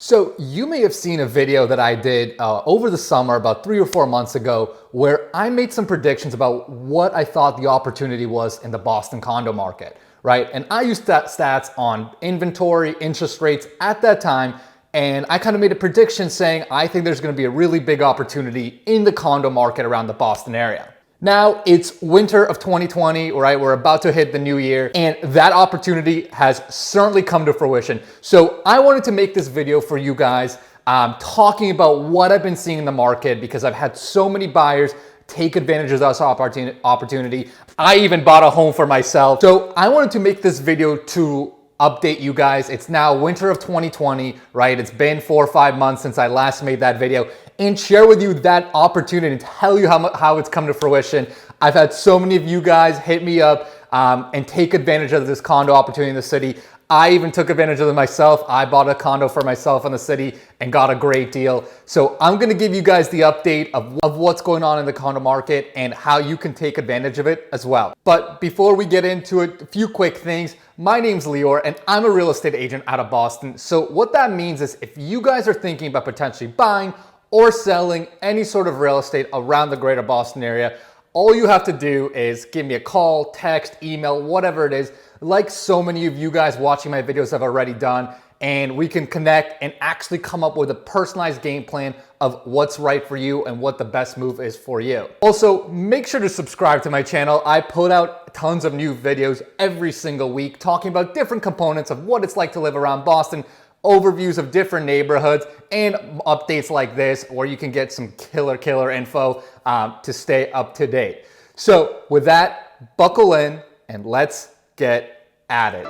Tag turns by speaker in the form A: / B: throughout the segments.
A: So you may have seen a video that I did over the summer about 3 or 4 months ago where I made some predictions about what I thought the opportunity was in the Boston condo market, right? And I used stats on inventory, interest rates at that time, and I kind of made a prediction saying I think there's going to be a really big opportunity in the condo market around the Boston area. Now it's winter of 2020, right? We're about to hit the new year, and that opportunity has certainly come to fruition. So I wanted to make this video for you guys, talking about what I've been seeing in the market because I've had so many buyers take advantage of this opportunity. I even bought a home for myself. So I wanted to make this video to update you guys. It's now winter of 2020, right? It's been 4 or 5 months since I last made that video, and share with you that opportunity and tell you how it's come to fruition. I've had so many of you guys hit me up and take advantage of this condo opportunity in the city. I even took advantage of it myself. I bought a condo for myself in the city and got a great deal. So I'm gonna give you guys the update of what's going on in the condo market and how you can take advantage of it as well. But before we get into it, a few quick things. My name's Lior and I'm a real estate agent out of Boston. So what that means is if you guys are thinking about potentially buying or selling any sort of real estate around the greater Boston area, all you have to do is give me a call, text, email, whatever it is, like so many of you guys watching my videos have already done, and we can connect and actually come up with a personalized game plan of what's right for you and what the best move is for you. Also, make sure to subscribe to my channel. I put out tons of new videos every single week talking about different components of what it's like to live around Boston, overviews of different neighborhoods, and updates like this where you can get some killer info to stay up to date. So with that, buckle in and let's get at it.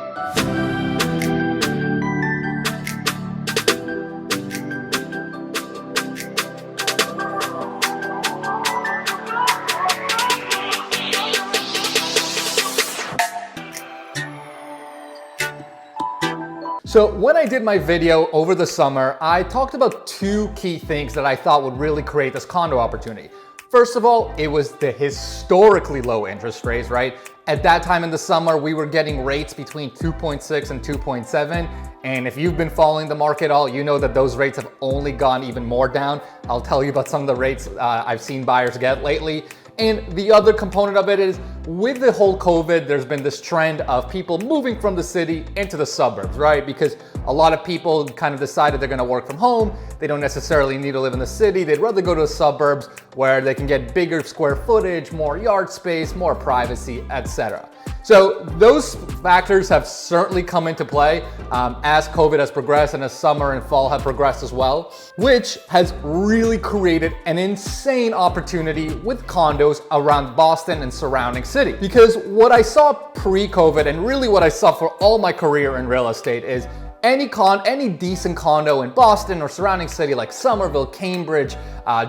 A: So when I did my video over the summer, I talked about two key things that I thought would really create this condo opportunity. First of all, it was the historically low interest rates, right? At that time in the summer, we were getting rates between 2.6 and 2.7. And if you've been following the market at all, you know that those rates have only gone even more down. I'll tell you about some of the rates I've seen buyers get lately. And the other component of it is with the whole COVID, there's been this trend of people moving from the city into the suburbs, right? Because a lot of people kind of decided they're gonna work from home. They don't necessarily need to live in the city. They'd rather go to the suburbs where they can get bigger square footage, more yard space, more privacy, etc. So those factors have certainly come into play as COVID has progressed and as summer and fall have progressed as well, which has really created an insane opportunity with condos around Boston and surrounding city. Because what I saw pre-COVID and really what I saw for all my career in real estate is any decent condo in Boston or surrounding city like Somerville, Cambridge,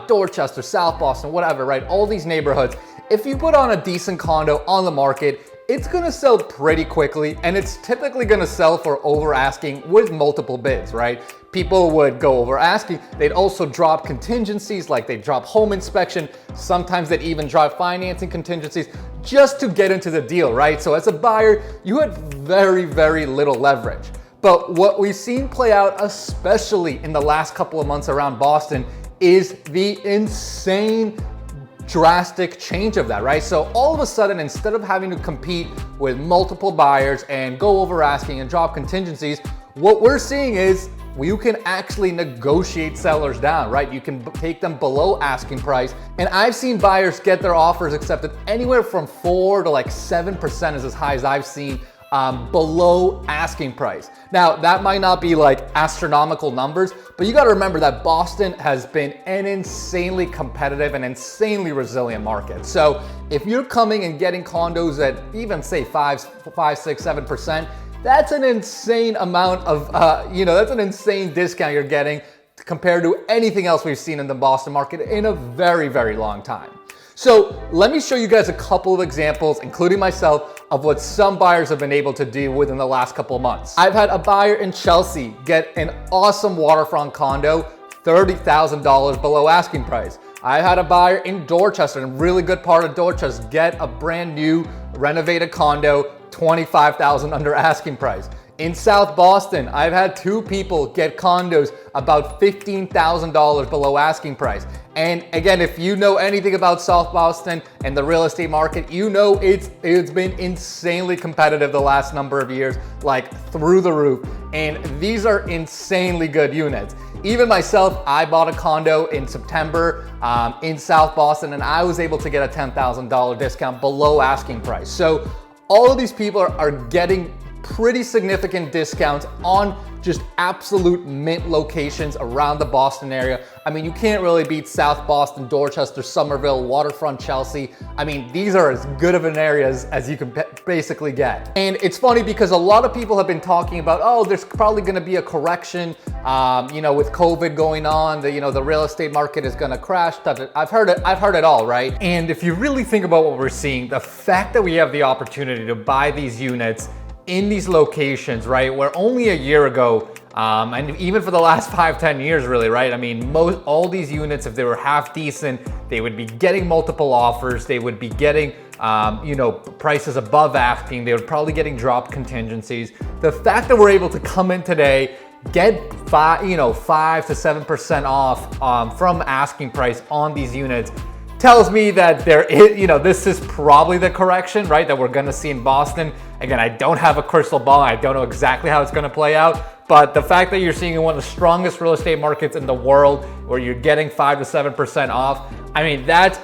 A: Dorchester, South Boston, whatever, right? All these neighborhoods, if you put on a decent condo on the market, it's gonna sell pretty quickly, and it's typically gonna sell for over asking with multiple bids, right? People would go over asking. They'd also drop contingencies, like they'd drop home inspection. Sometimes they'd even drop financing contingencies just to get into the deal, right? So as a buyer, you had very little leverage. But what we've seen play out, especially in the last couple of months around Boston, is the insane drastic change of that, right? So all of a sudden, instead of having to compete with multiple buyers and go over asking and drop contingencies, what we're seeing is you can actually negotiate sellers down, right? You can take them below asking price. And I've seen buyers get their offers accepted anywhere from 4 to like 7% is as high as I've seen below asking price. Now, that might not be like astronomical numbers, but you gotta remember that Boston has been an insanely competitive and insanely resilient market. So if you're coming and getting condos at even say 5, 6, 7%, that's an insane amount of, that's an insane discount you're getting compared to anything else we've seen in the Boston market in a very long time. So let me show you guys a couple of examples, including myself, of what some buyers have been able to do within the last couple of months. I've had a buyer in Chelsea get an awesome waterfront condo, $30,000 below asking price. I had a buyer in Dorchester, a really good part of Dorchester, get a brand new renovated condo, $25,000 under asking price. In South Boston, I've had 2 people get condos about $15,000 below asking price. And again, if you know anything about South Boston and the real estate market, you know it's been insanely competitive the last number of years, like through the roof. And these are insanely good units. Even myself, I bought a condo in September in South Boston, and I was able to get a $10,000 discount below asking price. So all of these people are getting pretty significant discounts on just absolute mint locations around the Boston area. I mean, you can't really beat South Boston, Dorchester, Somerville, Waterfront, Chelsea. I mean, these are as good of an area as you can basically get. And it's funny because a lot of people have been talking about, oh, there's probably gonna be a correction, you know, with COVID going on, the real estate market is gonna crash. I've heard it all, right? And if you really think about what we're seeing, the fact that we have the opportunity to buy these units in these locations, right, where only a year ago, and even for the last 5-10 years really, right, I mean, all these units, if they were half decent, they would be getting multiple offers, they would be getting prices above asking, they would probably getting drop contingencies. The fact that we're able to come in today, get 5 to 7% off from asking price on these units tells me that there is, this is probably the correction, right, that we're gonna see in Boston. Again, I don't have a crystal ball. I don't know exactly how it's gonna play out, but the fact that you're seeing in one of the strongest real estate markets in the world where you're getting 5 to 7% off, I mean, that's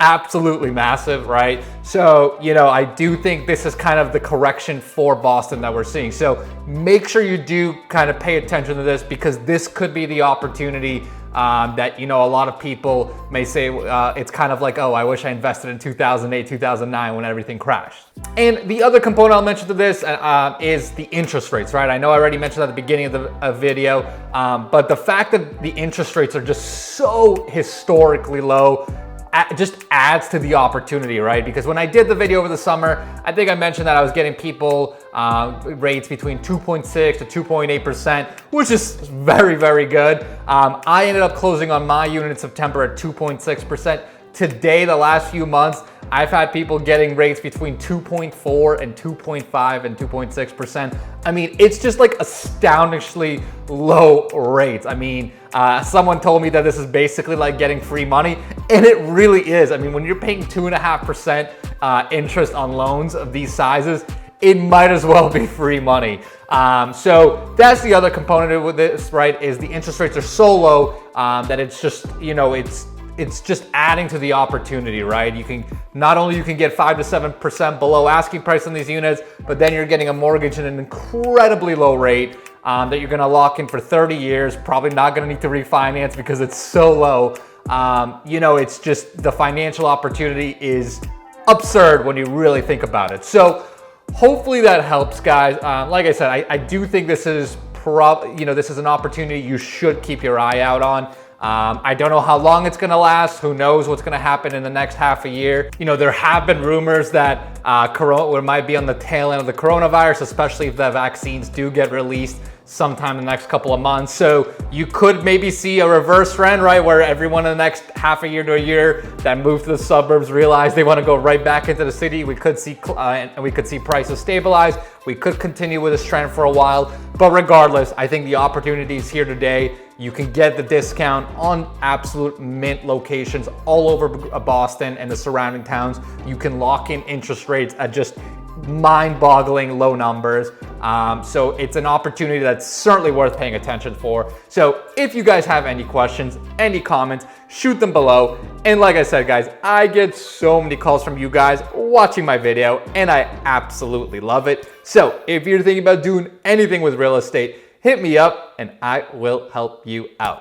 A: absolutely massive, right? So, I do think this is kind of the correction for Boston that we're seeing. So make sure you do kind of pay attention to this, because this could be the opportunity that, a lot of people may say it's kind of like, oh, I wish I invested in 2008, 2009 when everything crashed. And the other component I'll mention to this is the interest rates, right? I know I already mentioned at the beginning of the video, but the fact that the interest rates are just so historically low just adds to the opportunity, right? Because when I did the video over the summer, I think I mentioned that I was getting people rates between 2.6 to 2.8%, which is very, very good. I ended up closing on my unit in September at 2.6%. Today, the last few months, I've had people getting rates between 2.4 and 2.5 and 2.6%. I mean, it's just like astonishingly low rates. I mean, someone told me that this is basically like getting free money, and it really is. I mean, when you're paying 2.5% interest on loans of these sizes, it might as well be free money. So that's the other component with this, right, is the interest rates are so low that it's just, it's just adding to the opportunity, right? You can not only you can get 5 to 7% below asking price on these units, but then you're getting a mortgage at an incredibly low rate that you're gonna lock in for 30 years, probably not gonna need to refinance because it's so low. It's just the financial opportunity is absurd when you really think about it. So hopefully that helps, guys. Like I said, I do think this is this is an opportunity you should keep your eye out on. I don't know how long it's gonna last. Who knows what's gonna happen in the next half a year. There have been rumors that we might be on the tail end of the coronavirus, especially if the vaccines do get released sometime in the next couple of months. So you could maybe see a reverse trend, right? Where everyone in the next half a year to a year that moved to the suburbs realize they want to go right back into the city. We could see prices stabilize. We could continue with this trend for a while, but regardless, I think the opportunity is here today. You can get the discount on absolute mint locations all over Boston and the surrounding towns. You can lock in interest rates at just mind-boggling low numbers. So it's an opportunity that's certainly worth paying attention for. So if you guys have any questions, any comments, shoot them below. And like I said, guys, I get so many calls from you guys watching my video, and I absolutely love it. So if you're thinking about doing anything with real estate, hit me up and I will help you out.